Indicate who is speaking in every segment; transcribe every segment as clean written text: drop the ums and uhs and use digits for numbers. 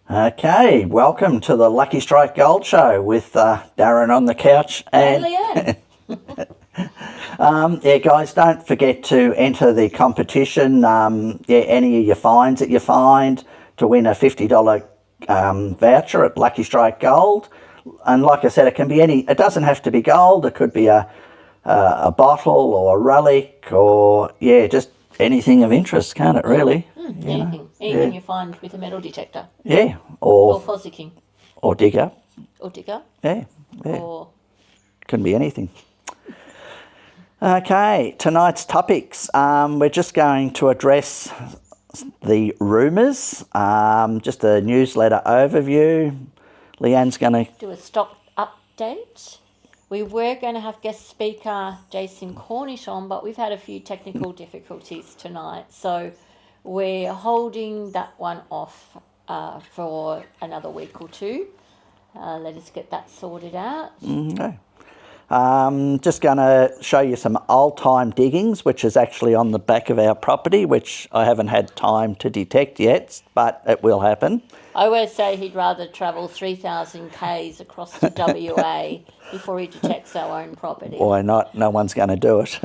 Speaker 1: Okay, welcome to the Lucky Strike Gold Show with Darren on the couch.
Speaker 2: And Leanne.
Speaker 1: Yeah, guys, don't forget to enter the competition. Any of your finds that you find to win a $50 voucher at Lucky Strike Gold. And like I said, it can be any. It doesn't have to be gold. It could be a bottle or a relic or just anything of interest, can't it? Really?
Speaker 2: Anything you find with a metal detector.
Speaker 1: Yeah,
Speaker 2: Or fossicking.
Speaker 1: or digger.
Speaker 2: Or digger.
Speaker 1: Yeah.
Speaker 2: Or
Speaker 1: Can be anything. Okay, tonight's topics. We're just going to address the rumours, just a newsletter overview. Leanne's going to
Speaker 2: do a stock update. We were going to have guest speaker Jason Cornish on, but we've had a few technical difficulties tonight. So we're holding that one off for another week or two. Let us get that sorted out.
Speaker 1: Okay. Just going to show you some old-time diggings, which is actually on the back of our property, which I haven't had time to detect yet, but it will happen.
Speaker 2: I always say he'd rather travel 3,000 k's across to WA before he detects our own property.
Speaker 1: Why not? No one's going to do it.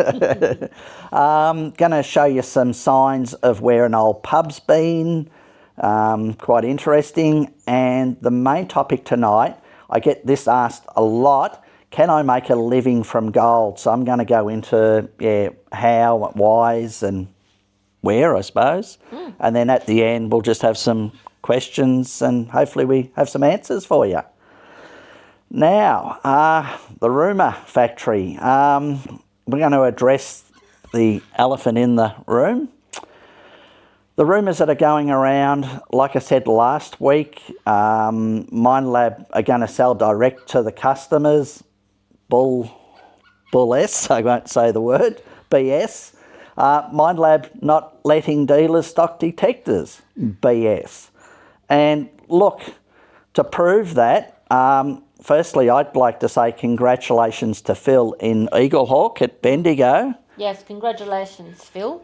Speaker 1: Going to show you some signs of where an old pub's been. Quite interesting. And the main topic tonight, I get this asked a lot, can I make a living from gold? So I'm going to go into how, whys and where, I suppose. And then at the end, we'll just have some questions and hopefully we have some answers for you. Now, the rumour factory. We're going to address the elephant in the room. The rumours that are going around, like I said last week, Minelab are going to sell direct to the customers. Bull S, I won't say the word, BS. Minelab not letting dealers stock detectors, BS. And look, to prove that, firstly, I'd like to say congratulations to Phil in Eaglehawk at Bendigo.
Speaker 2: Yes, congratulations, Phil.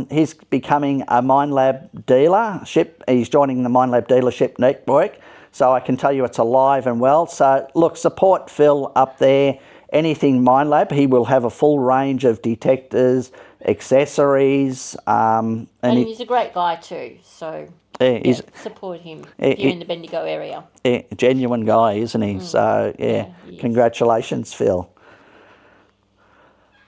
Speaker 1: He's becoming a Minelab dealership. He's joining the Minelab dealership network. So I can tell you it's alive and well. So look, support Phil up there. Anything Minelab, he will have a full range of detectors, accessories.
Speaker 2: And he's a great guy too. So support him if you're in the Bendigo area.
Speaker 1: Yeah, genuine guy, isn't he? So congratulations, Phil.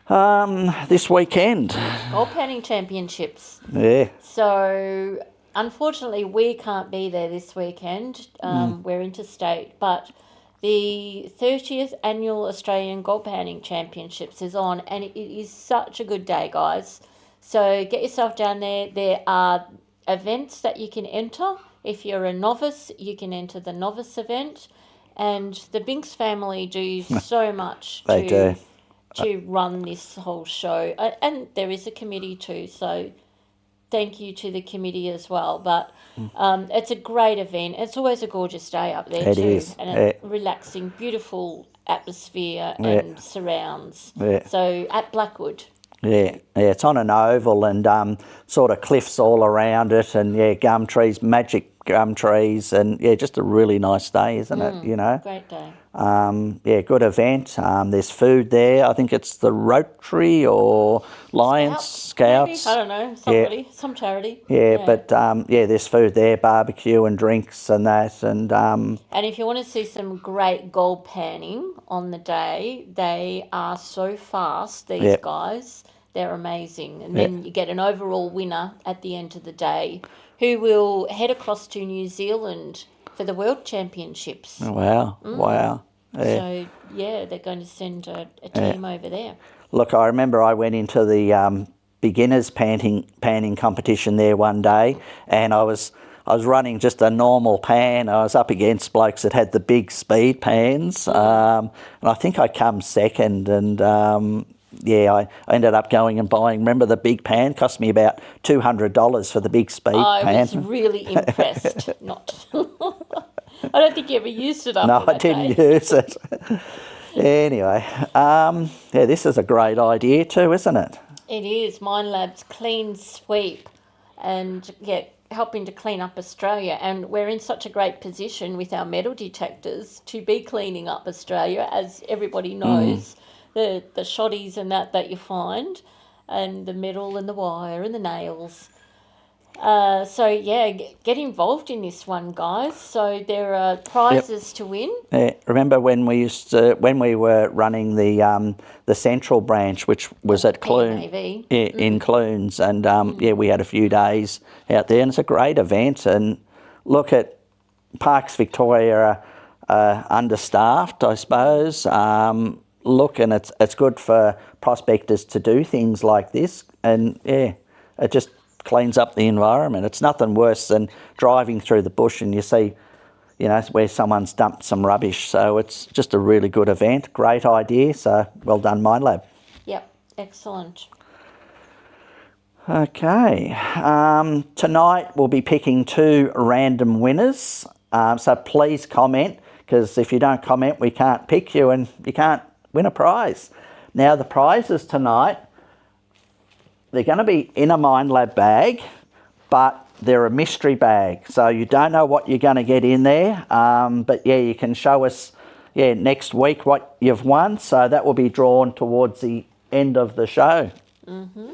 Speaker 1: This weekend.
Speaker 2: Gold panning championships.
Speaker 1: Yeah.
Speaker 2: So unfortunately, we can't be there this weekend. We're interstate, but the 30th Annual Australian Gold Panning Championships is on, and it is such a good day, guys. So get yourself down there. There are events that you can enter. If you're a novice, you can enter the novice event. And the Binks family do so much to run this whole show. And there is a committee too, so thank you to the committee as well. But it's a great event. It's always a gorgeous day up there too. It is. And a relaxing, beautiful atmosphere and surrounds. Yeah. So at Blackwood.
Speaker 1: Yeah, it's on an oval and sort of cliffs all around it and gum trees, magic gum trees and just a really nice day, isn't it, you know?
Speaker 2: Great day.
Speaker 1: Good event. There's food there. I think it's the Rotary or Lions Scouts.
Speaker 2: Maybe? I don't know, somebody, some charity.
Speaker 1: But there's food there, barbecue and drinks and that. And
Speaker 2: if you want to see some great gold panning on the day, they are so fast, these guys. They're amazing. And then you get an overall winner at the end of the day who will head across to New Zealand for the World Championships.
Speaker 1: Oh, wow. Wow.
Speaker 2: So, they're going to send a team over there.
Speaker 1: Look, I remember I went into the beginners panning competition there one day and I was running just a normal pan. I was up against blokes that had the big speed pans and I think I come second and I ended up going and buying, remember the big pan? Cost me about $200 for the big speed pan.
Speaker 2: I was really impressed. I don't think you ever used it
Speaker 1: No, I didn't use it. Anyway, this is a great idea too, isn't it?
Speaker 2: It is. Minelab's clean sweep. And helping to clean up Australia, and we're in such a great position with our metal detectors to be cleaning up Australia, as everybody knows, the shoddies and that you find, and the metal and the wire and the nails. So yeah, get involved in this one, guys. So there are prizes to win.
Speaker 1: Yeah, remember when we were running the central branch, which was at Clunes, in Clunes, and we had a few days out there, and it's a great event. And look, at Parks Victoria are understaffed, I suppose. Look, and it's good for prospectors to do things like this, and it just cleans up the environment. It's nothing worse than driving through the bush and you see, where someone's dumped some rubbish. So it's just a really good event. Great idea. So well done, Minelab.
Speaker 2: Yep, excellent.
Speaker 1: Okay. Tonight we'll be picking 2 random winners. So please comment, because if you don't comment, we can't pick you and you can't win a prize. Now, the prizes tonight, they're going to be in a Minelab bag, but they're a mystery bag. So you don't know what you're going to get in there. But you can show us next week what you've won. So that will be drawn towards the end of the show.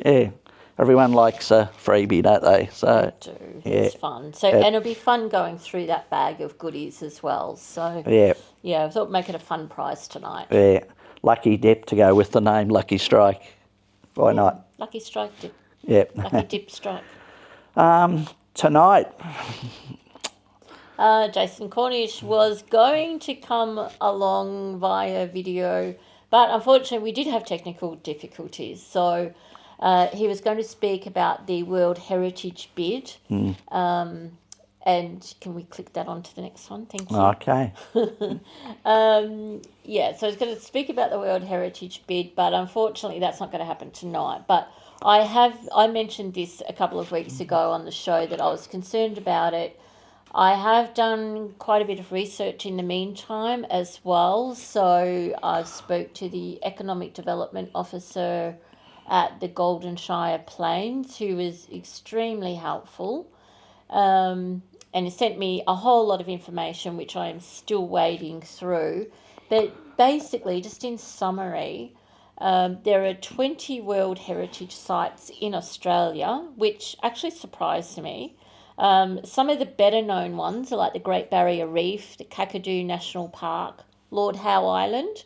Speaker 1: Yeah. Everyone likes a freebie, don't they? So
Speaker 2: they do. It's fun. So and it'll be fun going through that bag of goodies as well. So I thought make it a fun prize tonight.
Speaker 1: Yeah. Lucky dip to go with the name Lucky Strike. Why not?
Speaker 2: Lucky Strike dip.
Speaker 1: Yep.
Speaker 2: Lucky dip strike.
Speaker 1: Tonight.
Speaker 2: Jason Cornish was going to come along via video, but unfortunately we did have technical difficulties. So he was going to speak about the World Heritage bid. And can we click that on to the next one? Thank you.
Speaker 1: Okay.
Speaker 2: So he's going to speak about the World Heritage bid, but unfortunately that's not going to happen tonight. But I mentioned this a couple of weeks ago on the show that I was concerned about it. I have done quite a bit of research in the meantime as well. So I spoke to the Economic Development Officer at the Golden Shire Plains, who was extremely helpful. And he sent me a whole lot of information, which I am still wading through. But basically, just in summary, there are 20 World Heritage Sites in Australia, which actually surprised me. Some of the better known ones are like the Great Barrier Reef, the Kakadu National Park, Lord Howe Island.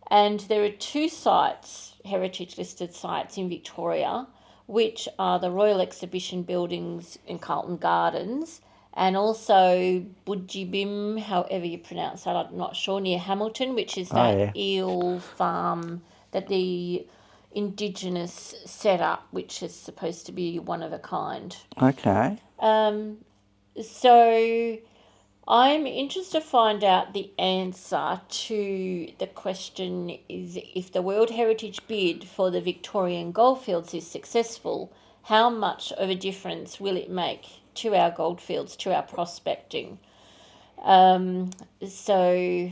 Speaker 2: And there are 2 sites, heritage listed sites in Victoria, which are the Royal Exhibition Buildings in Carlton Gardens, and also Budjibim, however you pronounce that, I'm not sure, near Hamilton, which is that eel farm that the Indigenous set up, which is supposed to be one of a kind.
Speaker 1: Okay.
Speaker 2: So I'm interested to find out the answer to the question is, if the World Heritage bid for the Victorian goldfields is successful, how much of a difference will it make to our goldfields, to our prospecting? So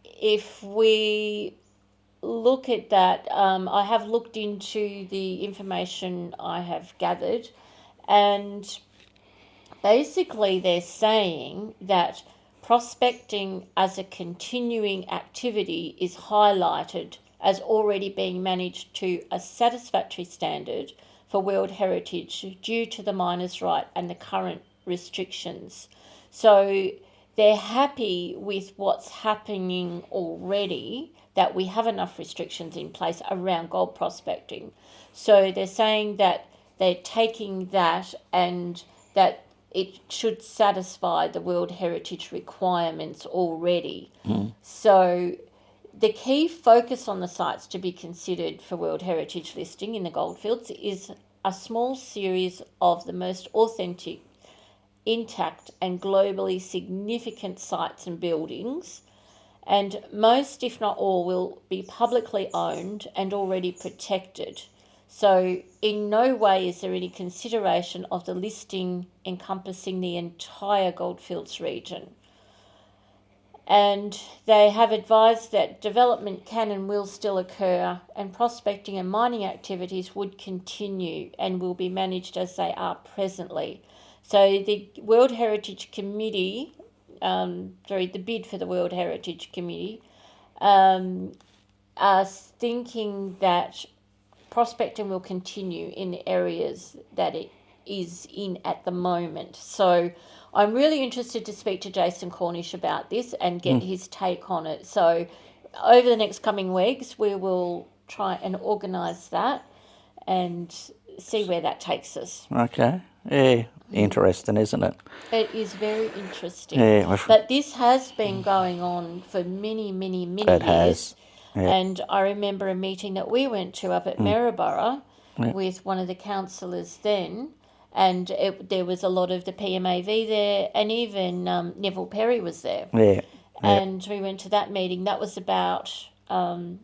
Speaker 2: if we look at that, I have looked into the information I have gathered, and basically they're saying that prospecting as a continuing activity is highlighted as already being managed to a satisfactory standard for World Heritage due to the miners' right and the current restrictions. So they're happy with what's happening already, that we have enough restrictions in place around gold prospecting. So they're saying that they're taking that and that it should satisfy the World Heritage requirements already. So the key focus on the sites to be considered for World Heritage listing in the goldfields is a small series of the most authentic, intact and globally significant sites and buildings, and most, if not all, will be publicly owned and already protected. So in no way is there any consideration of the listing encompassing the entire goldfields region. And they have advised that development can and will still occur, and prospecting and mining activities would continue and will be managed as they are presently. So the World Heritage Committee, the bid for the World Heritage Committee, are thinking that prospecting will continue in the areas that it is in at the moment. So I'm really interested to speak to Jason Cornish about this and get his take on it. So over the next coming weeks, we will try and organise that and see where that takes us.
Speaker 1: Okay. Yeah. Interesting, isn't it?
Speaker 2: It is very interesting.
Speaker 1: Yeah.
Speaker 2: But this has been going on for many, many, many
Speaker 1: It
Speaker 2: years.
Speaker 1: has. Yeah.
Speaker 2: And I remember a meeting that we went to up at Maryborough with one of the councillors then, and there was a lot of the PMAV there, and even Neville Perry was there.
Speaker 1: Yeah.
Speaker 2: And we went to that meeting. That was about, doing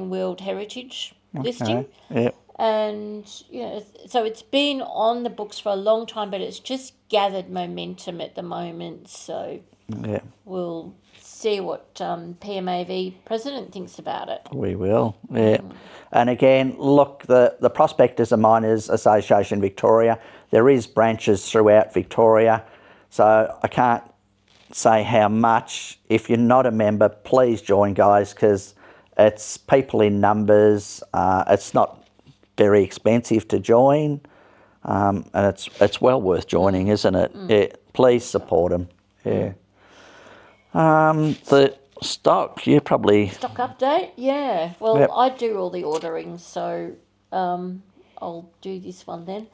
Speaker 2: World Heritage listing.
Speaker 1: Yeah.
Speaker 2: And, so it's been on the books for a long time, but it's just gathered momentum at the moment. So
Speaker 1: Yeah.
Speaker 2: we'll see what PMAV president thinks about it.
Speaker 1: We will, yeah. And again, look, the Prospectors and Miners Association Victoria, there is branches throughout Victoria, so I can't say how much. If you're not a member, please join, guys, because it's people in numbers. It's not very expensive to join, and it's well worth joining, isn't it? Yeah, please support them. Yeah. The stock, you probably...
Speaker 2: Stock update? Yeah. Well,
Speaker 1: Yep.
Speaker 2: I do all the ordering, so I'll do this one then.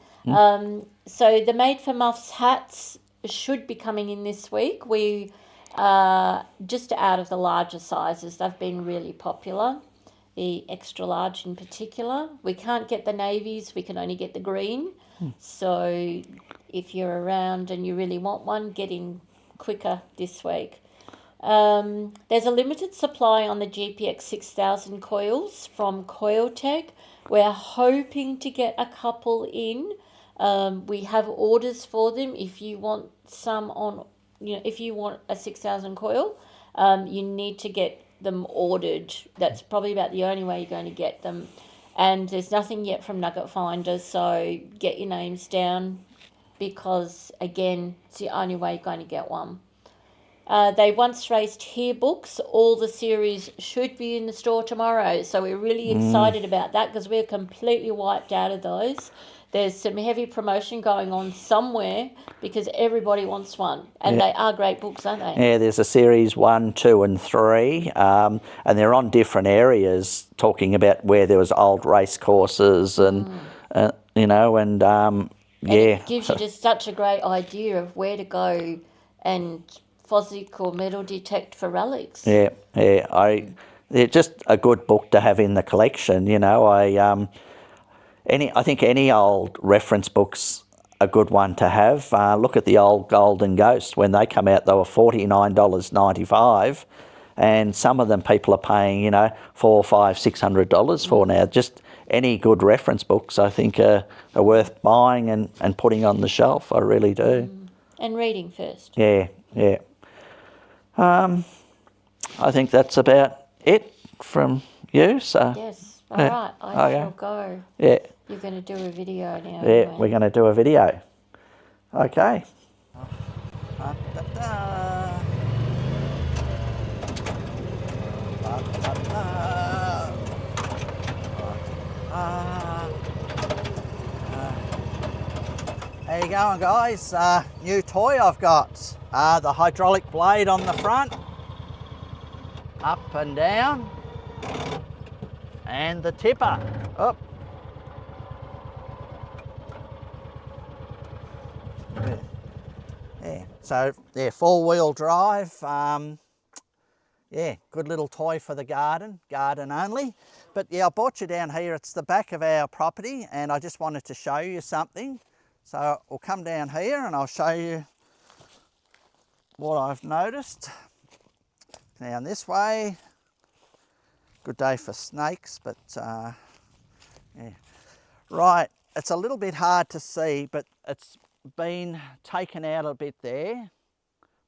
Speaker 2: So the Made for Muffs hats should be coming in this week. We just out of the larger sizes. They've been really popular. The extra large in particular. We can't get the navies. We can only get the green. So if you're around and you really want one, get in quicker this week. There's a limited supply on the GPX 6000 coils from Coiltech. We're hoping to get a couple in. We have orders for them. If you want some if you want a 6000 coil, you need to get them ordered. That's probably about the only way you're going to get them. And there's nothing yet from Nugget Finder, so get your names down because, again, it's the only way you're going to get one. They once raced here books. All the series should be in the store tomorrow. So we're really excited about that because we're completely wiped out of those. There's some heavy promotion going on somewhere because everybody wants one. And they are great books, aren't they?
Speaker 1: Yeah, there's a series 1, 2 and 3 and they're on different areas talking about where there was old race courses and, yeah.
Speaker 2: And it gives you just such a great idea of where to go and physic or metal detect for relics.
Speaker 1: Yeah. They're just a good book to have in the collection. I think any old reference book's a good one to have. Look at the old Golden Ghost. When they come out, they were $49.95, and some of them people are paying, $400, $500, $600 for now. Just any good reference books, I think, are worth buying and putting on the shelf. I really do.
Speaker 2: And reading first.
Speaker 1: Yeah. I think that's about it from you. So
Speaker 2: yes. All right. I shall go.
Speaker 1: Yeah.
Speaker 2: You're going to do a video now.
Speaker 1: Yeah, we're going to do a video. Okay. How you going, guys? New toy I've got. The hydraulic blade on the front, up and down, and the tipper. Up. Yeah. So yeah, 4-wheel drive. Yeah, good little toy for the garden only. But yeah, I brought you down here. It's the back of our property, and I just wanted to show you something. So we'll come down here and I'll show you what I've noticed. Down this way. Good day for snakes, but yeah. Right, it's a little bit hard to see, but it's been taken out a bit there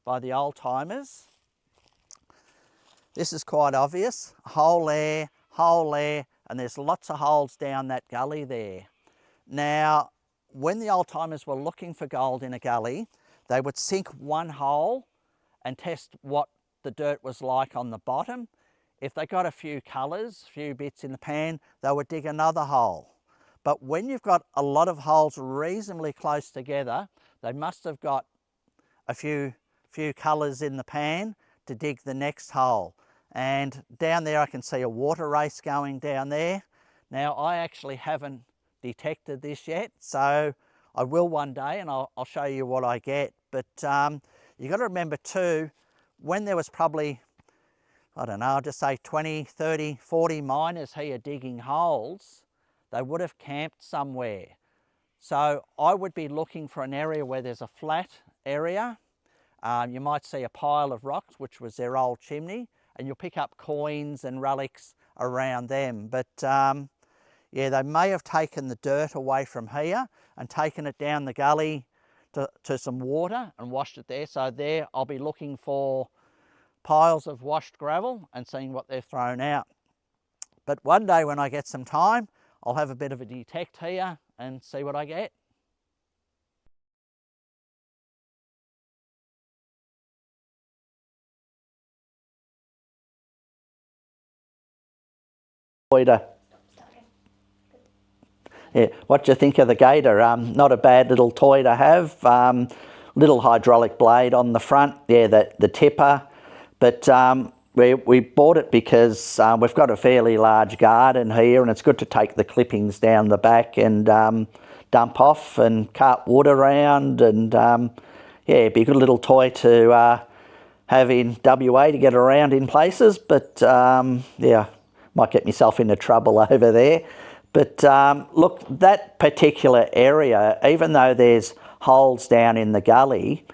Speaker 1: by the old timers. This is quite obvious. Hole there, and there's lots of holes down that gully there. Now, when the old timers were looking for gold in a gully, they would sink one hole and test what the dirt was like on the bottom. If they got a few colours, a few bits in the pan, they would dig another hole. But when you've got a lot of holes reasonably close together, they must have got a few colours in the pan to dig the next hole. And down there I can see a water race going down there. Now I actually haven't detected this yet, so I will one day, and I'll show you what I get. But you've got to remember too, when there was probably, I don't know, I'll just say 20, 30, 40 miners here digging holes, they would have camped somewhere. So I would be looking for an area where there's a flat area. You might see a pile of rocks, which was their old chimney, and you'll pick up coins and relics around them. But yeah, they may have taken the dirt away from here and taken it down the gully to some water and washed it there. So there I'll be looking for piles of washed gravel and seeing what they've thrown out. But one day when I get some time, I'll have a bit of a detect here and see what I get. Yeah, what do you think of the gator? Not a bad little toy to have. Little hydraulic blade on the front, yeah, the tipper. But we bought it because we've got a fairly large garden here, and it's good to take the clippings down the back and dump off and cart wood around. And yeah, it'd be a good little toy to have in WA to get around in places. But yeah, might get myself into trouble over there. But look, that particular area, even though there's holes down in the gully,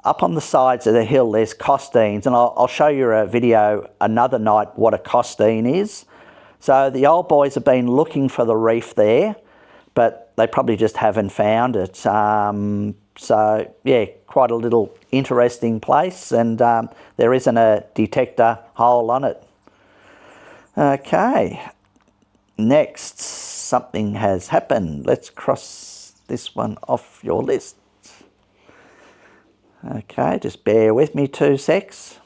Speaker 1: up on the sides of the hill there's costines, and I'll show you a video another night what a costine is. So the old boys have been looking for the reef there, but they probably just haven't found it. So yeah, quite a little interesting place, and there isn't a detector hole on it. Okay. Next, something has happened. Let's cross this one off your list. Okay, just bear with me 2 secs.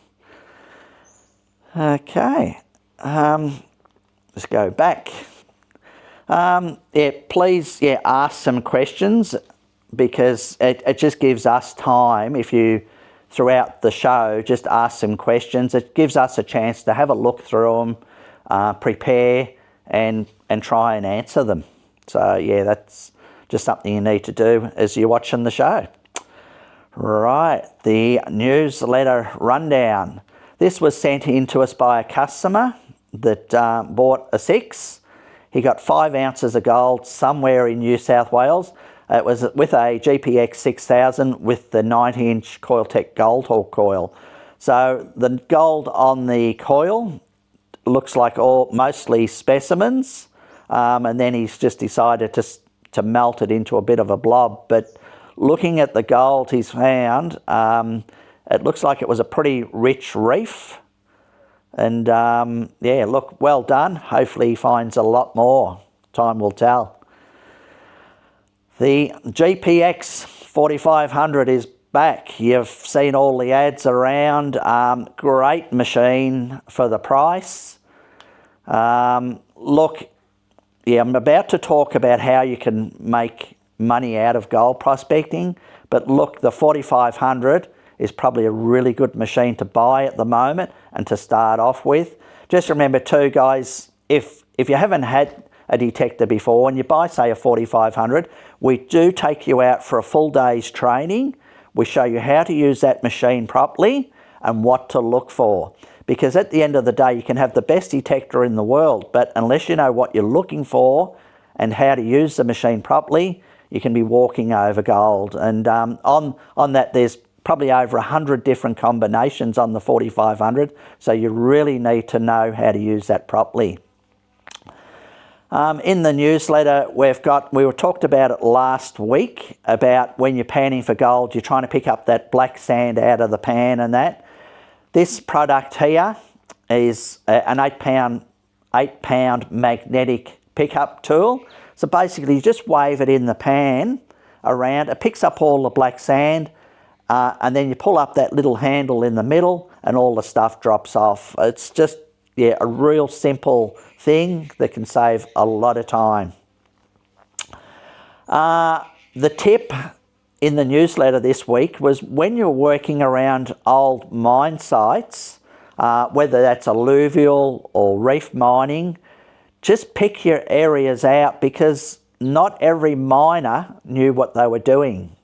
Speaker 1: Okay, let's go back. Yeah, please, yeah, ask some questions, because it just gives us time. If you, throughout the show, just ask some questions, it gives us a chance to have a look through them, prepare, and try and answer them. So yeah, that's just something you need to do as you're watching the show. Right, the newsletter rundown. This was sent in to us by a customer that bought a 6. He got 5 ounces of gold somewhere in New South Wales. It was with a GPX 6000 with the 90-inch Coiltech Gold Hawk coil. So the gold on the coil looks like mostly specimens, and then he's just decided to melt it into a bit of a blob. But looking at the gold he's found, it looks like it was a pretty rich reef. And yeah, look, well done. Hopefully he finds a lot more. Time will tell. The GPX 4500 is back. You've seen all the ads around. Great machine for the price. Look, yeah, I'm about to talk about how you can make money out of gold prospecting, but look, the 4500 is probably a really good machine to buy at the moment and to start off with. Just remember too, guys, if you haven't had a detector before and you buy, say, a 4500, we do take you out for a full day's training. We show you how to use that machine properly and what to look for. Because at the end of the day, you can have the best detector in the world, but unless you know what you're looking for and how to use the machine properly, you can be walking over gold. And on that, there's probably over 100 different combinations on the 4500, so you really need to know how to use that properly. In the newsletter, we talked about it last week, about when you're panning for gold, you're trying to pick up that black sand out of the pan and that. This product here is an 8 pound magnetic pickup tool. So basically you just wave it in the pan around. It picks up all the black sand, and then you pull up that little handle in the middle and all the stuff drops off. It's just, yeah, a real simple thing that can save a lot of time. The tip in the newsletter this week was when you're working around old mine sites, whether that's alluvial or reef mining, just pick your areas out, because not every miner knew what they were doing.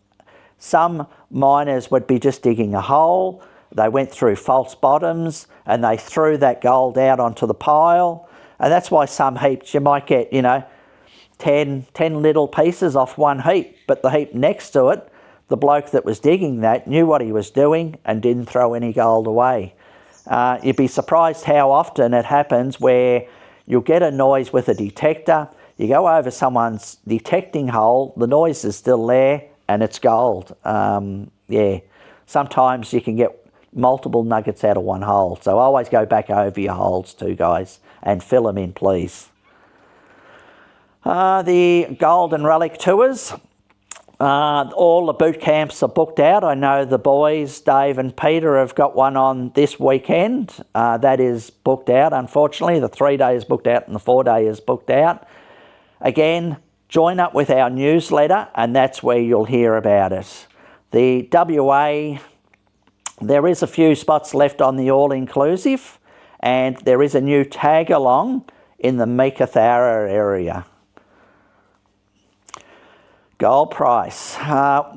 Speaker 1: Some miners would be just digging a hole, they went through false bottoms and they threw that gold out onto the pile. And that's why some heaps you might get, 10 little pieces off one heap, but the heap next to it, the bloke that was digging that knew what he was doing and didn't throw any gold away. You'd be surprised how often it happens where you'll get a noise with a detector, you go over someone's detecting hole, the noise is still there and it's gold. Yeah, sometimes you can get multiple nuggets out of one hole, so always go back over your holes too, guys, and fill them in, please. The gold and relic tours, all the boot camps are booked out. I know the boys, Dave and Peter, have got one on this weekend. That is booked out, unfortunately. The 3 day is booked out and the 4 day is booked out. Again, join up with our newsletter and that's where you'll hear about it. The WA, there is a few spots left on the all-inclusive, and there is a new tag-along in the Meekatharra area. Gold price.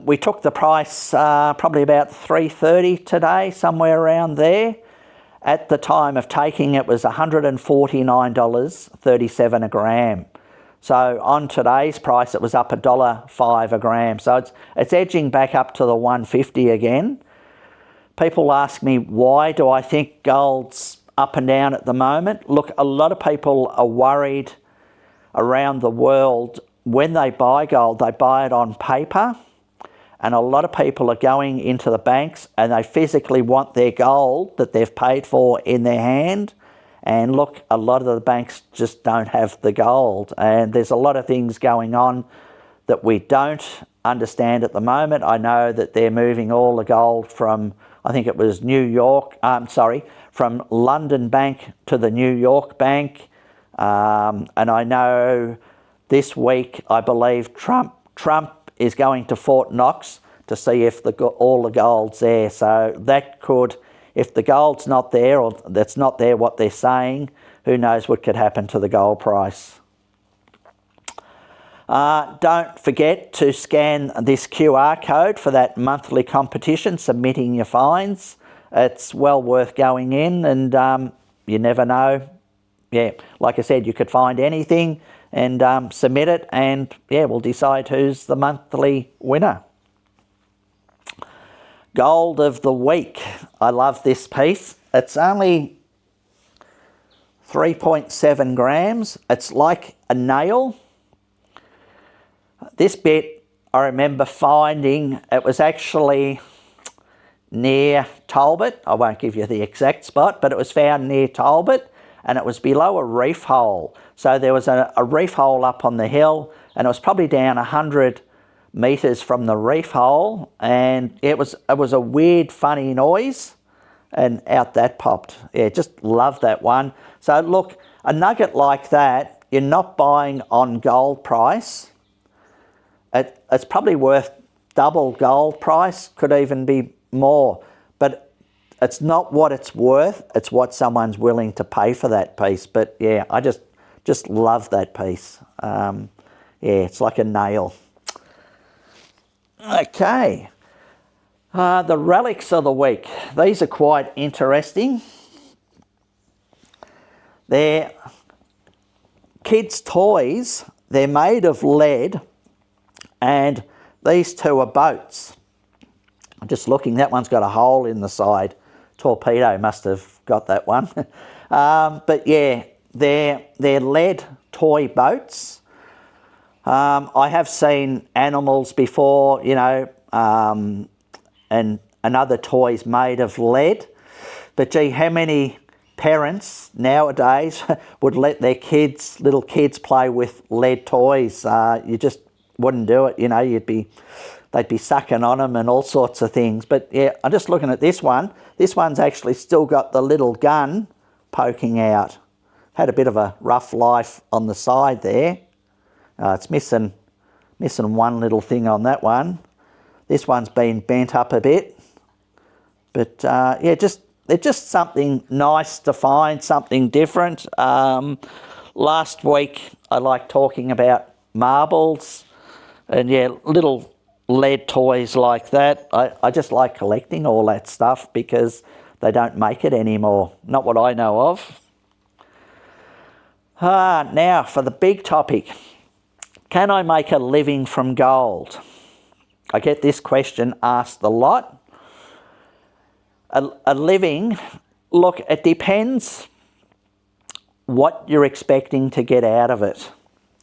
Speaker 1: We took the price probably about $3.30 today, somewhere around there. At the time of taking it was $149.37 a gram. So on today's price, it was up $1.05 a gram. So it's edging back up to the $150 again. People ask me, why do I think gold's up and down at the moment? Look, a lot of people are worried around the world. When they buy gold, they buy it on paper, and a lot of people are going into the banks and they physically want their gold that they've paid for in their hand. And look, a lot of the banks just don't have the gold, and there's a lot of things going on that we don't understand at the moment. I know that they're moving all the gold from, I think it was from London Bank to the New York Bank, and I know this week, I believe Trump is going to Fort Knox to see if all the gold's there. So that could, if the gold's not there, or that's not there what they're saying, who knows what could happen to the gold price. Don't forget to scan this QR code for that monthly competition, submitting your finds. It's well worth going in, and you never know. Yeah, like I said, you could find anything and submit it, and yeah, we'll decide who's the monthly winner. Gold of the week. I love this piece. It's only 3.7 grams. It's like a nail. This bit I remember finding, it was actually near Talbot. I won't give you the exact spot, but it was found near Talbot, and it was below a reef hole. So there was a reef hole up on the hill, and it was probably down 100 metres from the reef hole, and it was a weird, funny noise, and out that popped. Yeah, just love that one. So look, a nugget like that, you're not buying on gold price. It's probably worth double gold price, could even be more, but it's not what it's worth, it's what someone's willing to pay for that piece. But yeah, I just love that piece. Yeah, it's like a nail. Okay, the relics of the week. These are quite interesting. They're kids' toys. They're made of lead, and these two are boats. I'm just looking, that one's got a hole in the side. Torpedo must have got that one. But yeah, they're lead toy boats. I have seen animals before, and other toys made of lead. But gee, how many parents nowadays would let their little kids play with lead toys? You just wouldn't do it. You know, they'd be sucking on them and all sorts of things. But yeah, I'm just looking at this one. This one's actually still got the little gun poking out. Had a bit of a rough life on the side there. It's missing one little thing on that one. This one's been bent up a bit. But yeah, they're just something nice to find, something different. Last week I liked talking about marbles and yeah, little lead toys like that. I just like collecting all that stuff because they don't make it anymore. Not what I know of. Now for the big topic. Can I make a living from gold? I get this question asked a lot. A living, look, it depends what you're expecting to get out of it.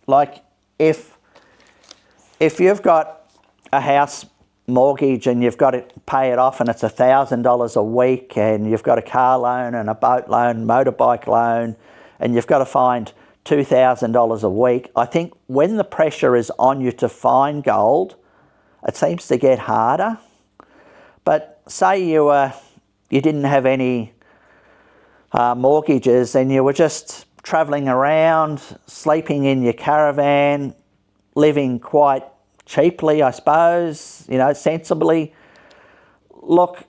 Speaker 1: Like if you've got a house mortgage and you've got to pay it off and it's $1,000 a week and you've got a car loan and a boat loan, motorbike loan, and you've got to find $2,000 a week, I think when the pressure is on you to find gold, it seems to get harder. But say you didn't have any mortgages and you were just travelling around, sleeping in your caravan, living quite cheaply, I suppose, you know, sensibly. Look,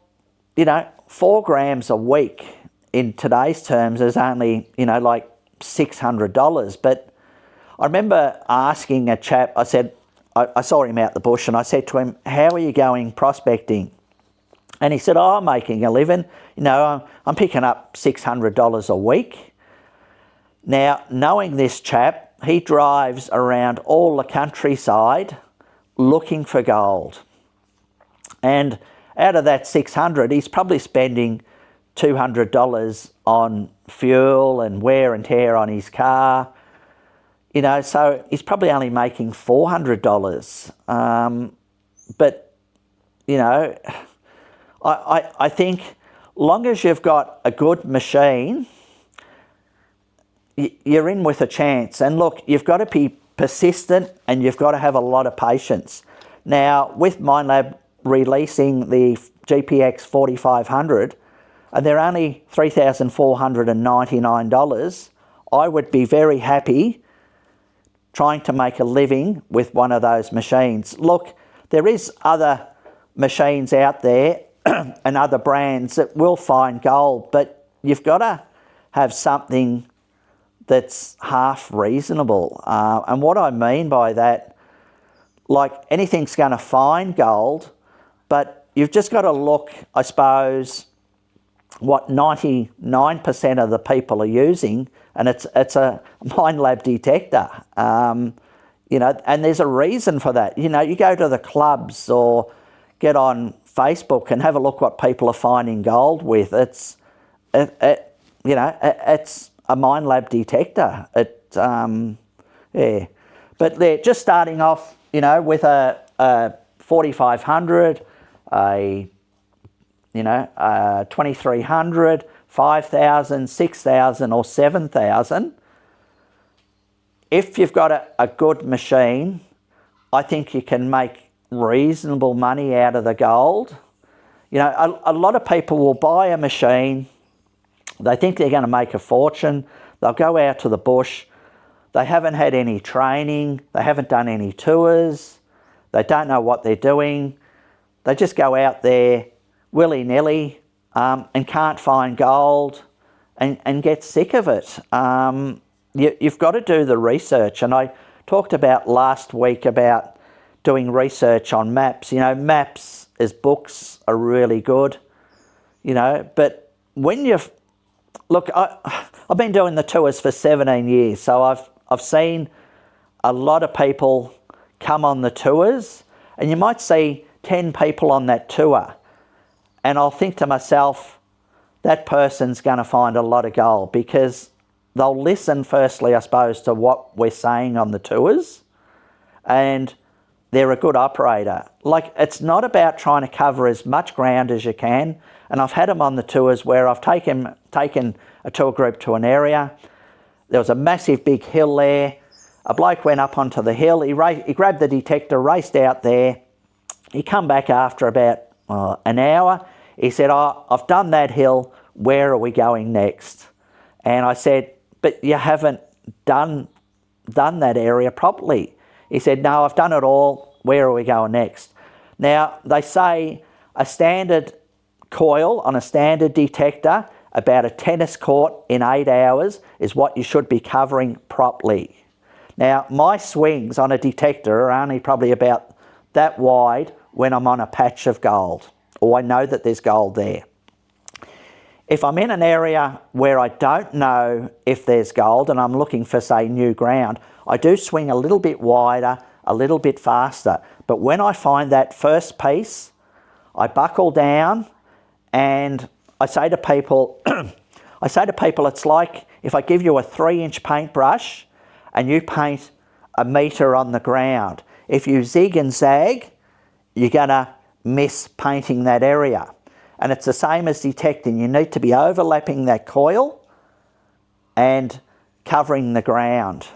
Speaker 1: you know, 4 grams a week in today's terms is only, you know, like $600. But I remember asking a chap, I said, I saw him out the bush and I said to him, how are you going prospecting? And he said, oh, I'm making a living. You know, I'm picking up $600 a week. Now, knowing this chap, he drives around all the countryside looking for gold. And out of that 600, he's probably spending $200 on fuel and wear and tear on his car. You know, so he's probably only making $400. But, you know, I think long as you've got a good machine, you're in with a chance. And look, you've got to be persistent and you've got to have a lot of patience. Now, with Minelab releasing the GPX 4500, and they're only $3,499, I would be very happy trying to make a living with one of those machines. Look, there is other machines out there and other brands that will find gold, but you've got to have something that's half reasonable. And what I mean by that, like anything's going to find gold, but you've just got to look, I suppose, what 99% of the people are using, and it's a Minelab detector. You know, and there's a reason for that. You know, you go to the clubs or get on Facebook and have a look what people are finding gold with. It's a Minelab detector. Yeah, but they're just starting off, you know, with a 4500, a 2300, 5000, 6000 or 7000. If you've got a good machine, I think you can make reasonable money out of the gold. You know, a lot of people will buy a machine, they think they're going to make a fortune, they'll go out to the bush, they haven't had any training, they haven't done any tours, they don't know what they're doing, they just go out there willy-nilly and can't find gold and get sick of it. You've got to do the research, and I talked about last week about doing research on maps. You know, maps as books are really good, you know, but when you've... Look, I've been doing the tours for 17 years, so I've seen a lot of people come on the tours, and you might see 10 people on that tour, and I'll think to myself, that person's going to find a lot of gold, because they'll listen firstly, I suppose, to what we're saying on the tours, and they're a good operator. Like, it's not about trying to cover as much ground as you can, and I've had them on the tours where I've taken a tour group to an area. There was a massive big hill there. a bloke went up onto the hill, he grabbed the detector, raced out there. He come back after about an hour. He said, "Oh, I've done that hill, where are we going next?" And I said, "But you haven't done that area properly." He said, "No, I've done it all, where are we going next?" Now, they say a standard coil on a standard detector, about a tennis court in 8 hours, is what you should be covering properly. Now, my swings on a detector are only probably about that wide when I'm on a patch of gold, or I know that there's gold there. If I'm in an area where I don't know if there's gold and I'm looking for, say, new ground, I do swing a little bit wider, a little bit faster. But when I find that first piece, I buckle down and I say to people, it's like if I give you a 3-inch paintbrush and you paint a metre on the ground. If you zig and zag, you're going to miss painting that area. And it's the same as detecting. You need to be overlapping that coil and covering the ground.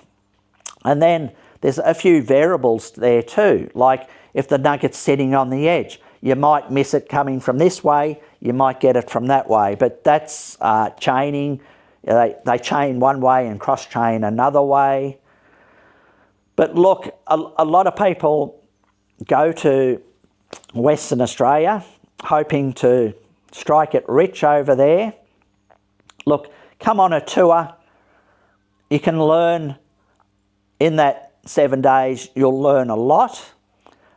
Speaker 1: And then there's a few variables there too, like if the nugget's sitting on the edge, you might miss it coming from this way, you might get it from that way, but that's chaining. They chain one way and cross-chain another way. But look, a lot of people go to Western Australia hoping to strike it rich over there. Look, come on a tour. You can learn in that 7 days, you'll learn a lot.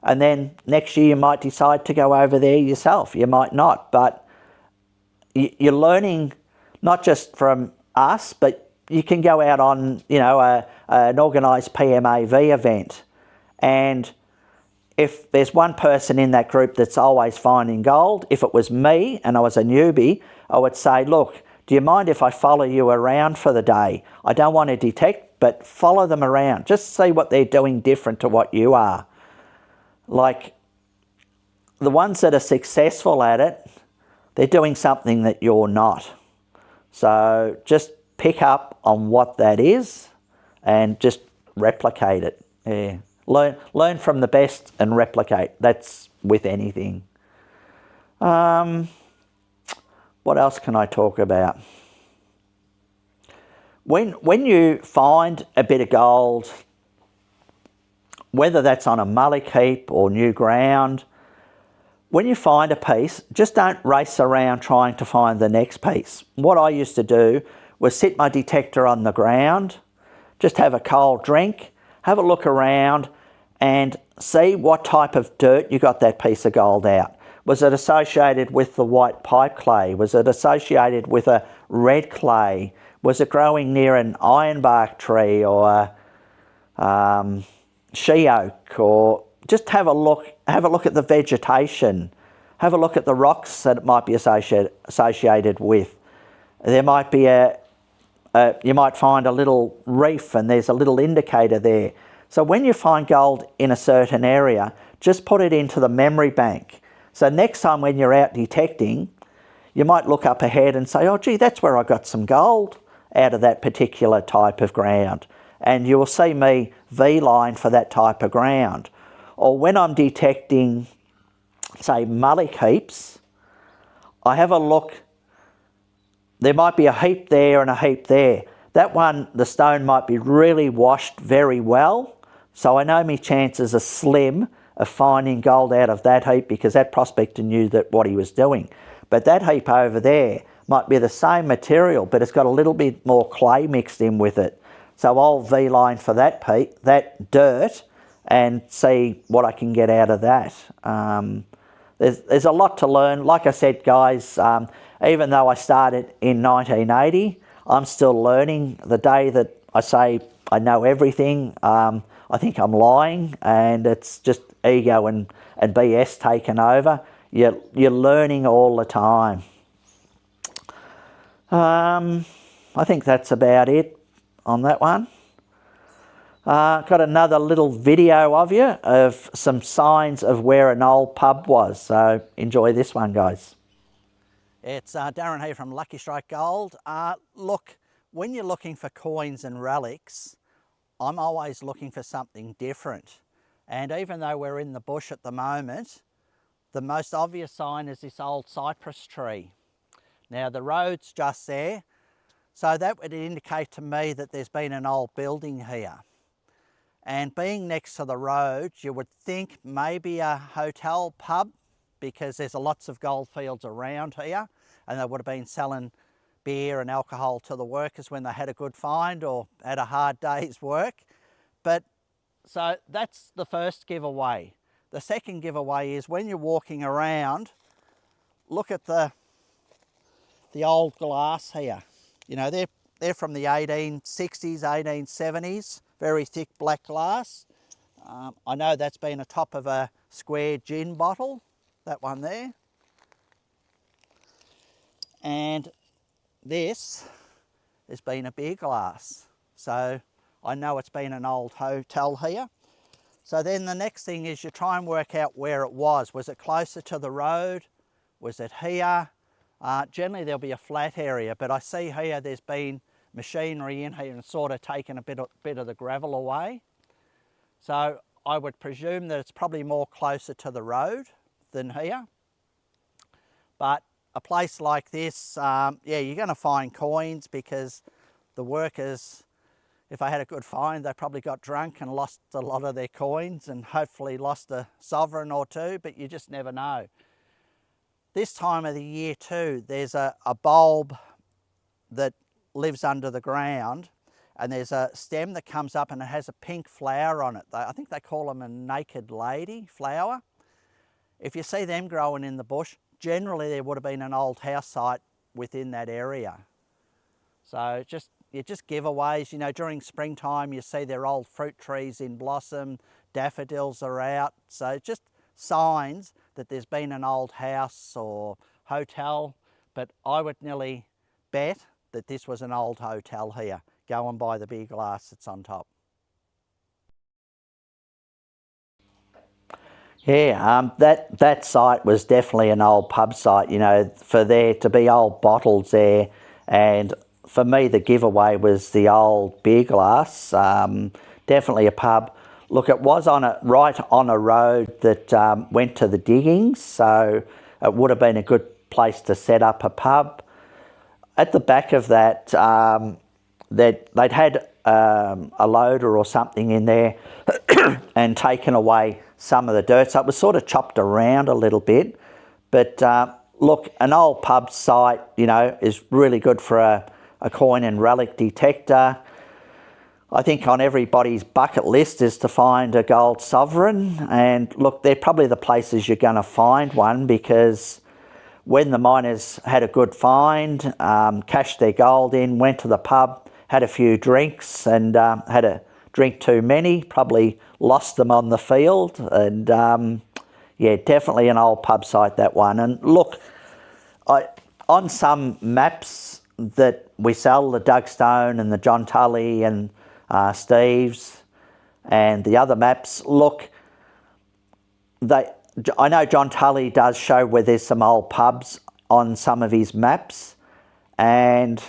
Speaker 1: And then next year you might decide to go over there yourself. You might not, but you're learning not just from us, but you can go out on, an organised PMAV event. And if there's one person in that group that's always finding gold, if it was me and I was a newbie, I would say, "Look, do you mind if I follow you around for the day? I don't want to detect, but follow them around. Just see what they're doing different to what you are." Like, the ones that are successful at it, they're doing something that you're not. So just pick up on what that is and just replicate it. Yeah. Learn from the best and replicate. That's with anything. What else can I talk about? When you find a bit of gold, whether that's on a mullock heap or new ground, when you find a piece, just don't race around trying to find the next piece. What I used to do was sit my detector on the ground, just have a cold drink, have a look around and see what type of dirt you got that piece of gold out. Was it associated with the white pipe clay? Was it associated with a red clay? Was it growing near an ironbark tree or a she oak? Or just have a look at the vegetation. Have a look at the rocks that it might be associated with. There might be you might find a little reef and there's a little indicator there. So when you find gold in a certain area, just put it into the memory bank. So next time when you're out detecting, you might look up ahead and say, "Oh gee, that's where I got some gold out of that particular type of ground." And you will see me V-line for that type of ground. Or when I'm detecting, say, mullock heaps, I have a look. There might be a heap there and a heap there. That one, the stone might be really washed very well. So I know my chances are slim of finding gold out of that heap because that prospector knew that what he was doing. But that heap over there might be the same material, but it's got a little bit more clay mixed in with it. So I'll V-line for that dirt and see what I can get out of that. There's a lot to learn. Like I said, guys, even though I started in 1980, I'm still learning. The day that I say I know everything, I think I'm lying, and it's just ego and BS taken over. You're learning all the time. I think that's about it on that one. Got another little video of you of some signs of where an old pub was. So enjoy this one, guys. It's Darren here from Lucky Strike Gold. Look, when you're looking for coins and relics, I'm always looking for something different. And even though we're in the bush at the moment, the most obvious sign is this old cypress tree. Now the road's just there, so that would indicate to me that there's been an old building here. And being next to the road, you would think maybe a hotel pub, because there's lots of goldfields around here, and they would have been selling beer and alcohol to the workers when they had a good find or had a hard day's work. But so that's the first giveaway. The second giveaway is when you're walking around, look at the old glass here. You know, they're from the 1860s, 1870s, very thick black glass. I know that's been atop of a square gin bottle, that one there. And this has been a beer glass. So I know it's been an old hotel here. So then the next thing is you try and work out where it was. Was it closer to the road? Was it here? Generally there'll be a flat area, but I see here there's been machinery in here and sort of taken a bit of the gravel away. So I would presume that it's probably more closer to the road than here. But a place like this, yeah, you're going to find coins, because the workers, if they had a good find, they probably got drunk and lost a lot of their coins, and hopefully lost a sovereign or two, but you just never know. This time of the year too, there's a bulb that lives under the ground, and there's a stem that comes up and it has a pink flower on it. I think they call them a naked lady flower. If you see them growing in the bush, generally there would have been an old house site within that area. So just giveaways. You know, during springtime you see their old fruit trees in blossom, daffodils are out, so just signs that there's been an old house or hotel. But I would nearly bet that this was an old hotel here, going by the big glass that's on top. Yeah, that site was definitely an old pub site, you know, for there to be old bottles there. And for me, the giveaway was the old beer glass. Definitely a pub. Look, it was right on a road that went to the diggings, so it would have been a good place to set up a pub. At the back of that, they'd had a loader or something in there and taken away some of the dirt, so it was sort of chopped around a little bit. But look, an old pub site, you know, is really good for a coin and relic detector. I think on everybody's bucket list is to find a gold sovereign, and look, they're probably the places you're going to find one, because when the miners had a good find, cashed their gold in, went to the pub, had a few drinks, and had a drink too many, probably lost them on the field. And yeah, definitely an old pub site, that one. And look, on some maps that we sell, the Doug Stone and the John Tully and Steve's and the other maps, look, I know John Tully does show where there's some old pubs on some of his maps, and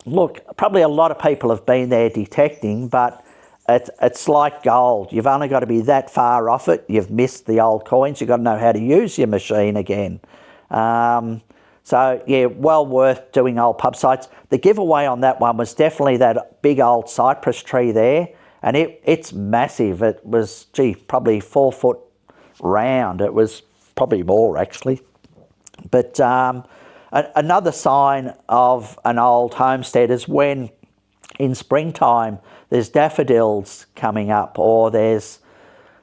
Speaker 1: look, probably a lot of people have been there detecting, but it's like gold. You've only got to be that far off it. You've missed the old coins. You've got to know how to use your machine again. So yeah, well worth doing old pub sites. The giveaway on that one was definitely that big old cypress tree there, and it's massive. It was, gee, probably 4 foot round. It was probably more actually. But another sign of an old homestead is when in springtime there's daffodils coming up, or there's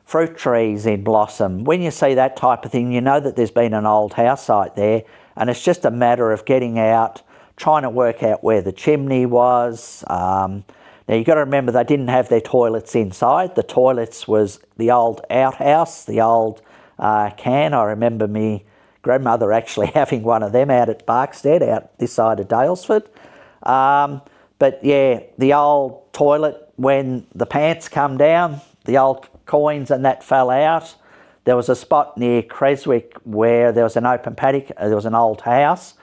Speaker 1: fruit trees in blossom. When you see that type of thing, you know that there's been an old house site there, and it's just a matter of getting out, trying to work out where the chimney was. Now you've got to remember, they didn't have their toilets inside. The toilets was the old outhouse, the old can. I remember me grandmother actually having one of them out at Barkstead, out this side of Dalesford. But yeah, the old toilet, when the pants come down, the old coins and that fell out. There was a spot near Creswick where there was an open paddock, there was an old house,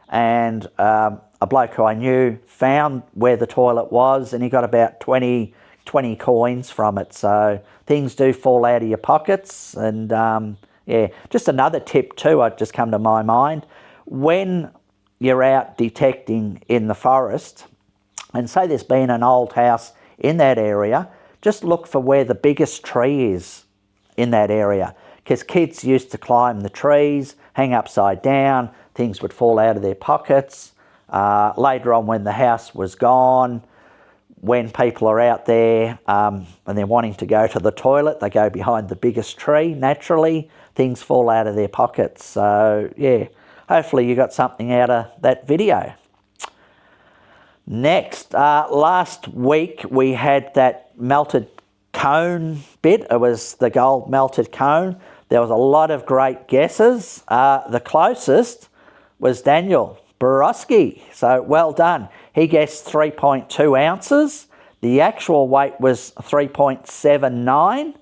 Speaker 1: and a bloke who I knew found where the toilet was, and he got about 20 20 coins from it. So things do fall out of your pockets. And yeah, just another tip too, I'd just come to my mind. When you're out detecting in the forest, and say there's been an old house in that area, just look for where the biggest tree is in that area. Because kids used to climb the trees, hang upside down, things would fall out of their pockets. Later on, when the house was gone, when people are out there and they're wanting to go to the toilet, they go behind the biggest tree. Naturally, things fall out of their pockets. So yeah, hopefully you got something out of that video. Next, last week we had that melted cone bit. It was the gold melted cone. There was a lot of great guesses. The closest was Daniel Borowski. So well done. He guessed 3.2 ounces. The actual weight was 3.79,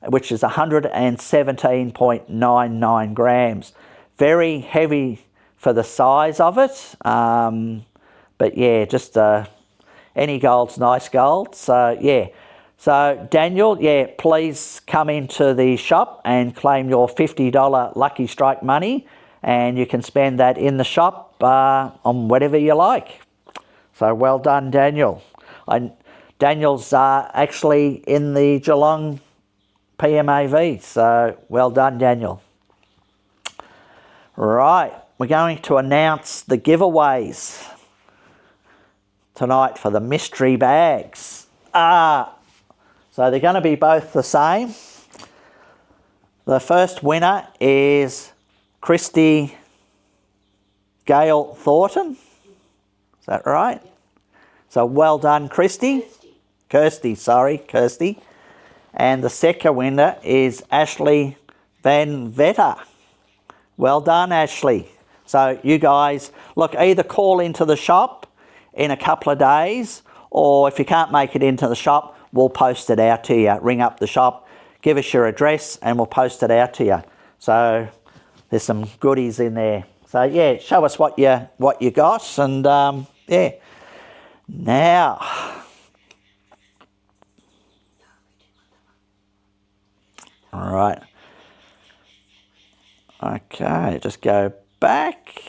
Speaker 1: which is 117.99 grams. Very heavy for the size of it. But yeah, just any gold's nice gold. So yeah. So Daniel, yeah, please come into the shop and claim your $50 Lucky Strike money, and you can spend that in the shop on whatever you like. So well done, Daniel. Daniel's actually in the Geelong PMAV, so well done, Daniel. Right, we're going to announce the giveaways tonight for the mystery bags. So they're going to be both the same. The first winner is Christy Gale Thornton. Is that right? So well done, Christy. Kirsty. And the second winner is Ashley Van Vetter. Well done, Ashley. So you guys, look, either call into the shop in a couple of days, or if you can't make it into the shop, we'll post it out to you. Ring up the shop, give us your address, and we'll post it out to you. So there's some goodies in there. So yeah, show us what you got, and yeah. Now, all right. Okay, just go back.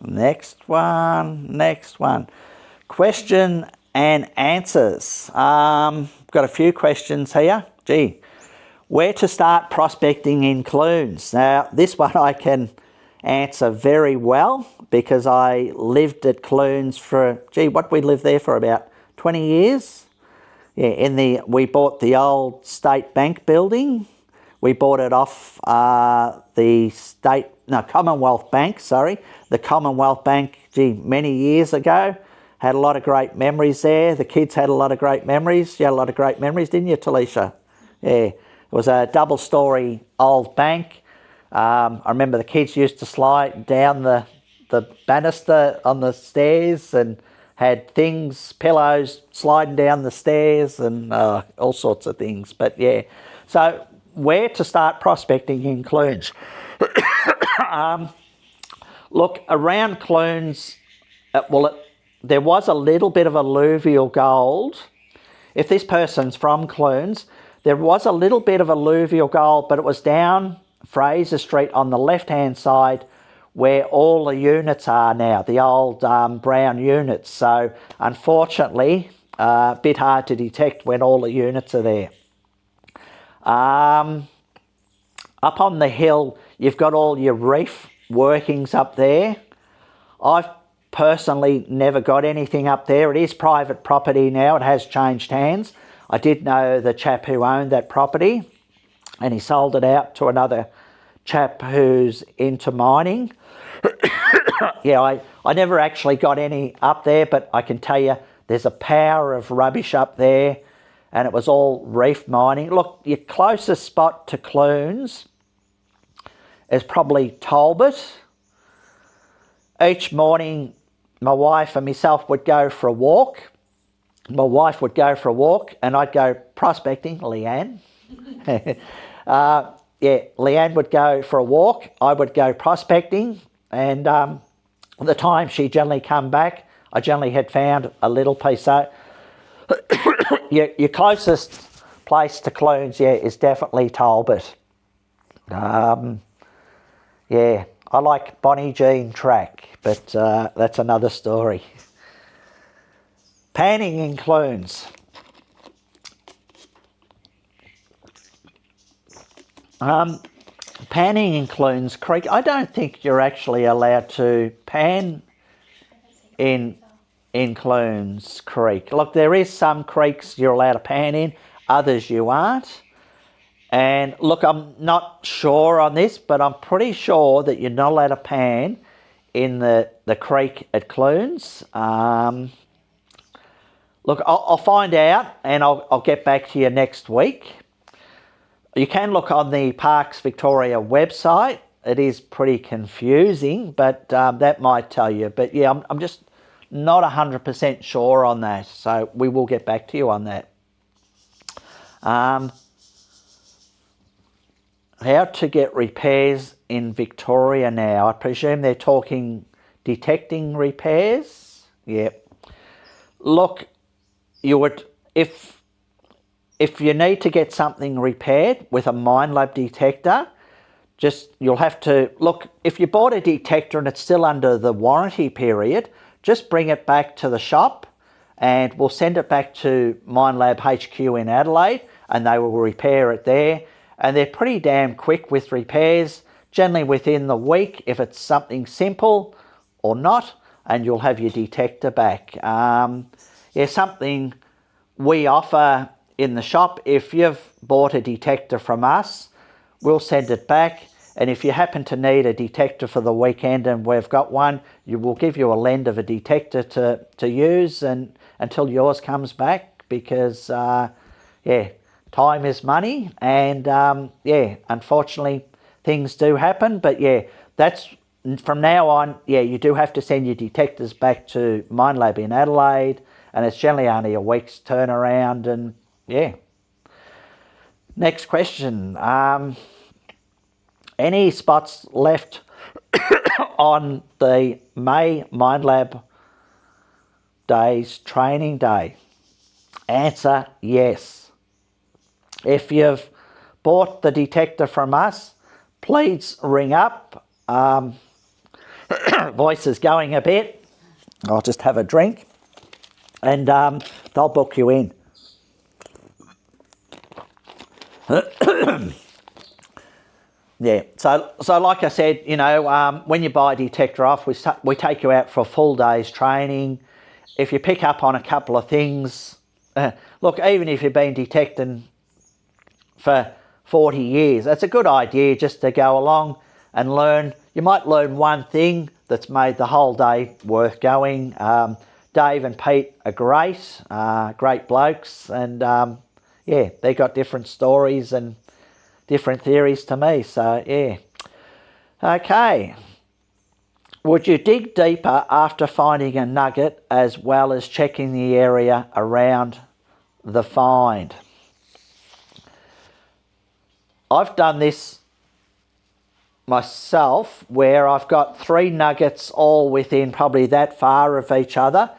Speaker 1: Next one. Question and answers. Got a few questions here. Gee, where to start prospecting in Clunes? Now, this one I can answer very well because I lived at Clunes for, we lived there for about 20 years. Yeah, we bought the old State Bank building. We bought it off the Commonwealth Bank, the Commonwealth Bank, many years ago. Had a lot of great memories there. The kids had a lot of great memories. You had a lot of great memories, didn't you, Talisha? Yeah, it was a double-storey old bank. I remember the kids used to slide down the banister on the stairs and had things, pillows sliding down the stairs and all sorts of things. But yeah, so where to start prospecting in Clunes? Look, around Clunes, there was a little bit of alluvial gold. If this person's from Clunes, there was a little bit of alluvial gold, but it was down Fraser Street on the left-hand side where all the units are now, the old brown units. So unfortunately, a bit hard to detect when all the units are there. Up on the hill, you've got all your reef workings up there. I've personally never got anything up there. It is private property now. It has changed hands. I did know the chap who owned that property, and he sold it out to another chap who's into mining. Yeah, I never actually got any up there, but I can tell you there's a power of rubbish up there, and it was all reef mining. Look, your closest spot to Clunes is probably Talbot. Each morning, my wife and myself would go for a walk. My wife would go for a walk and I'd go prospecting, Leanne. Leanne would go for a walk, I would go prospecting, and the time she generally come back, I generally had found a little piece. So your closest place to Clunes, yeah, is definitely Talbot. Yeah, I like Bonnie Jean track, but that's another story. Panning in Clunes. Panning in Clunes Creek, I don't think you're actually allowed to pan in Clunes Creek. Look, there is some creeks you're allowed to pan in, others you aren't. And look, I'm not sure on this, but I'm pretty sure that you're not allowed to pan in the creek at Clunes. Look, I'll find out and I'll get back to you next week. You can look on the Parks Victoria website. It is pretty confusing, but that might tell you. But yeah, I'm just not 100% sure on that, so we will get back to you on that. How to get repairs in Victoria now? I presume they're talking detecting repairs. Yep. Look, you would if you need to get something repaired with a Minelab detector, you'll have to look. If you bought a detector and it's still under the warranty period, just bring it back to the shop, and we'll send it back to Minelab HQ in Adelaide, and they will repair it there. And they're pretty damn quick with repairs, generally within the week if it's something simple or not, and you'll have your detector back. Yeah, something we offer in the shop, if you've bought a detector from us, we'll send it back. And if you happen to need a detector for the weekend and we've got one, we'll give you a lend of a detector to use and until yours comes back, because, yeah, time is money, and yeah, unfortunately things do happen. But yeah, that's from now on, yeah, you do have to send your detectors back to Minelab in Adelaide, and it's generally only a week's turnaround. And yeah. Next question. Any spots left on the May Minelab Days training day? Answer, yes. If you've bought the detector from us, please ring up. Voice is going a bit. I'll just have a drink, and they'll book you in. Yeah, so like I said, you know, when you buy a detector off, we take you out for a full day's training. If you pick up on a couple of things, look, even if you've been detecting for 40 years, it's a good idea just to go along and learn. You might learn one thing that's made the whole day worth going. Dave and Pete are great, great blokes, and yeah, they got different stories and different theories to me, so yeah. Okay. Would you dig deeper after finding a nugget as well as checking the area around the find? I've done this myself, where I've got 3 nuggets all within probably that far of each other,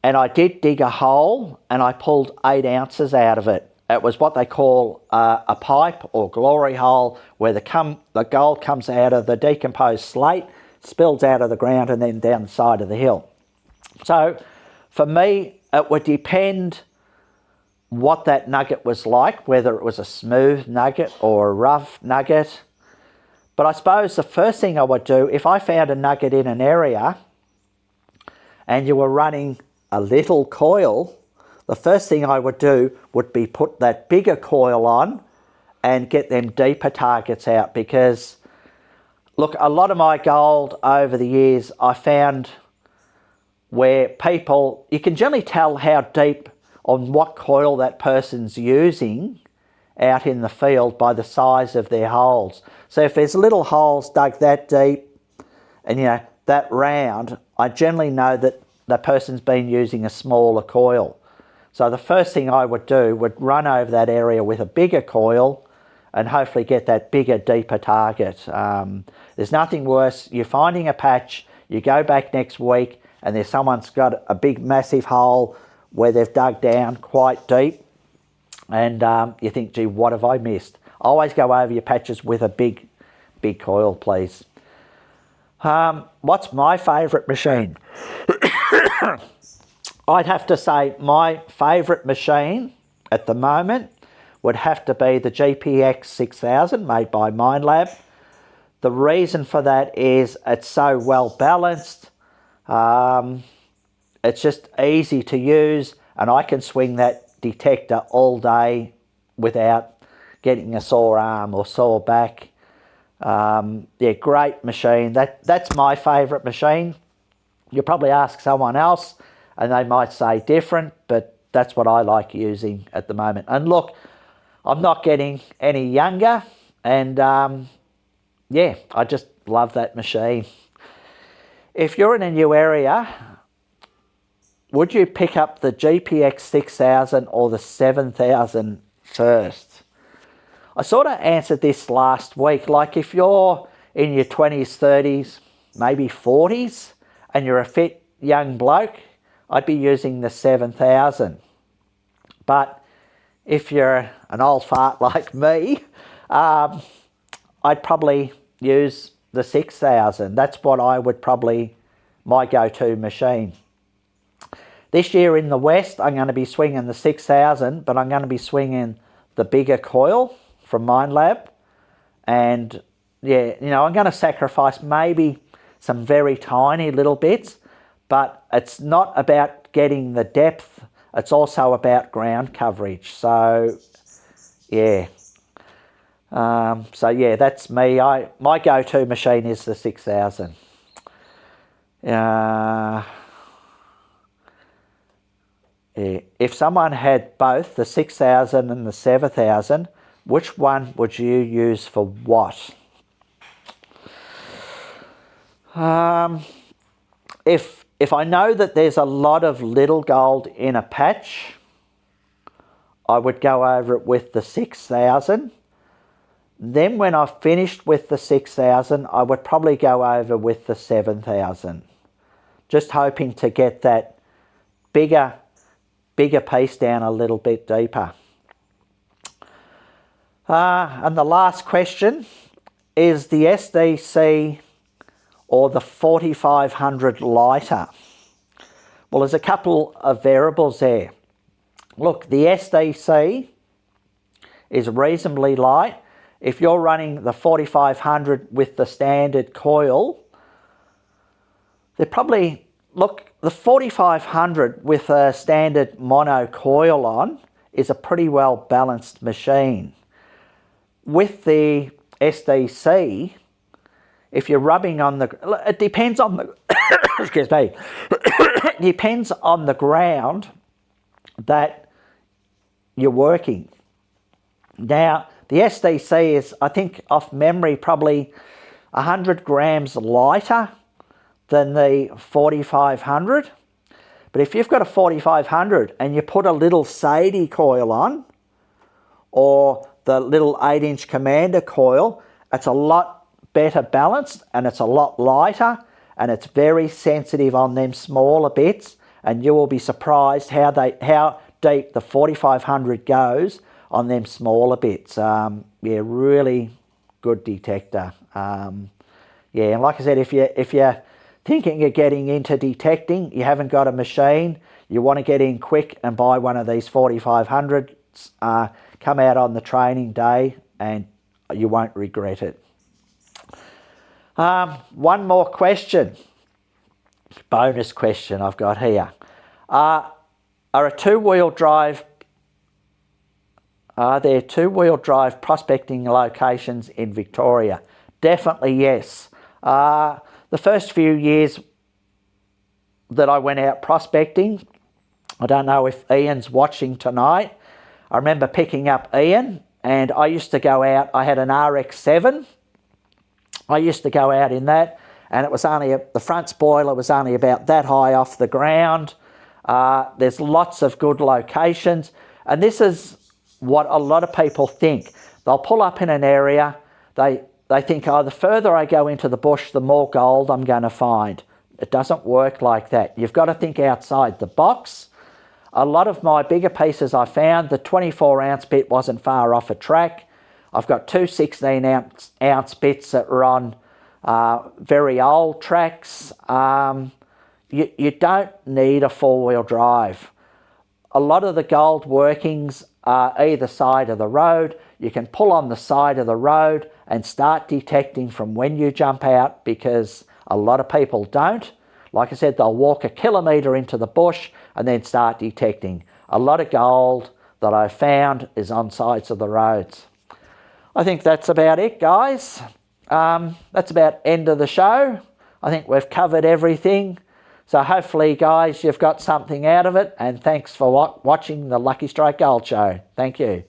Speaker 1: and I did dig a hole and I pulled 8 ounces out of it. It was what they call a pipe or glory hole, where the gold comes out of the decomposed slate, spills out of the ground and then down the side of the hill. So for me, it would depend what that nugget was like, whether it was a smooth nugget or a rough nugget. But I suppose the first thing I would do, if I found a nugget in an area and you were running a little coil, the first thing I would do would be put that bigger coil on and get them deeper targets out, because look, a lot of my gold over the years I found where people, you can generally tell how deep on what coil that person's using out in the field by the size of their holes. So if there's little holes dug that deep and, you know, that round, I generally know that the person's been using a smaller coil. So the first thing I would do would run over that area with a bigger coil and hopefully get that bigger, deeper target. There's nothing worse. You're finding a patch, you go back next week and there's someone's got a big, massive hole where they've dug down quite deep and you think, gee, what have I missed? Always go over your patches with a big coil, please. What's my favourite machine? I'd have to say my favourite machine at the moment would have to be the GPX 6000 made by Minelab. The reason for that is it's so well balanced. It's just easy to use, and I can swing that detector all day without getting a sore arm or sore back. Yeah, great machine. That's my favourite machine. You'll probably ask someone else and they might say different, but that's what I like using at the moment. And look, I'm not getting any younger, and yeah, I just love that machine. If you're in a new area, would you pick up the GPX 6000 or the 7000 first? I sort of answered this last week. Like if you're in your 20s, 30s, maybe 40s, and you're a fit young bloke, I'd be using the 7000. But if you're an old fart like me, I'd probably use the 6000. That's what I would probably, my go-to machine. This year in the West, I'm going to be swinging the 6000, but I'm going to be swinging the bigger coil from Minelab. And yeah, you know, I'm going to sacrifice maybe some very tiny little bits, but it's not about getting the depth, it's also about ground coverage. So yeah, so yeah, that's me. My go-to machine is the 6000. Yeah. If someone had both the 6000 and the 7000, which one would you use for what? If I know that there's a lot of little gold in a patch, I would go over it with the 6000. Then when I've finished with the 6000, I would probably go over with the 7000. Just hoping to get that bigger piece down a little bit deeper. And the last question is the SDC or the 4500 lighter. Well, there's a couple of variables there. Look, the SDC is reasonably light. If you're running the 4500 with the standard coil, they're probably, look, the 4500 with a standard mono coil on is a pretty well balanced machine. With the SDC, if you're rubbing on the, it depends on the, excuse me, it depends on the ground that you're working. Now, the SDC is, I think, off memory, probably 100 grams lighter than the 4500. But if you've got a 4500 and you put a little Sadie coil on, or the little 8-inch Commander coil, it's a lot better balanced and it's a lot lighter and it's very sensitive on them smaller bits, and you will be surprised how deep the 4500 goes on them smaller bits. Yeah, really good detector. Yeah, and like I said, if you're thinking of getting into detecting, you haven't got a machine, you want to get in quick and buy one of these 4500s, come out on the training day and you won't regret it. One more question, bonus question I've got here. Are there two-wheel drive prospecting locations in Victoria? Definitely yes. The first few years that I went out prospecting, I don't know if Ian's watching tonight, I remember picking up Ian, and I used to go out, I had an RX-7, I used to go out in that, and it was only, the front spoiler was only about that high off the ground. There's lots of good locations, and this is what a lot of people think. They'll pull up in an area, they think, oh, the further I go into the bush, the more gold I'm going to find. It doesn't work like that. You've got to think outside the box. A lot of my bigger pieces I found, the 24 ounce bit wasn't far off a track. I've got two 16 ounce bits that were on very old tracks. You don't need a four-wheel drive. A lot of the gold workings are either side of the road. You can pull on the side of the road and start detecting from when you jump out, because a lot of people don't. Like I said, they'll walk a kilometre into the bush and then start detecting. A lot of gold that I found is on sides of the roads. I think that's about it, guys. That's about end of the show. I think we've covered everything. So hopefully, guys, you've got something out of it. And thanks for watching the Lucky Strike Gold Show. Thank you.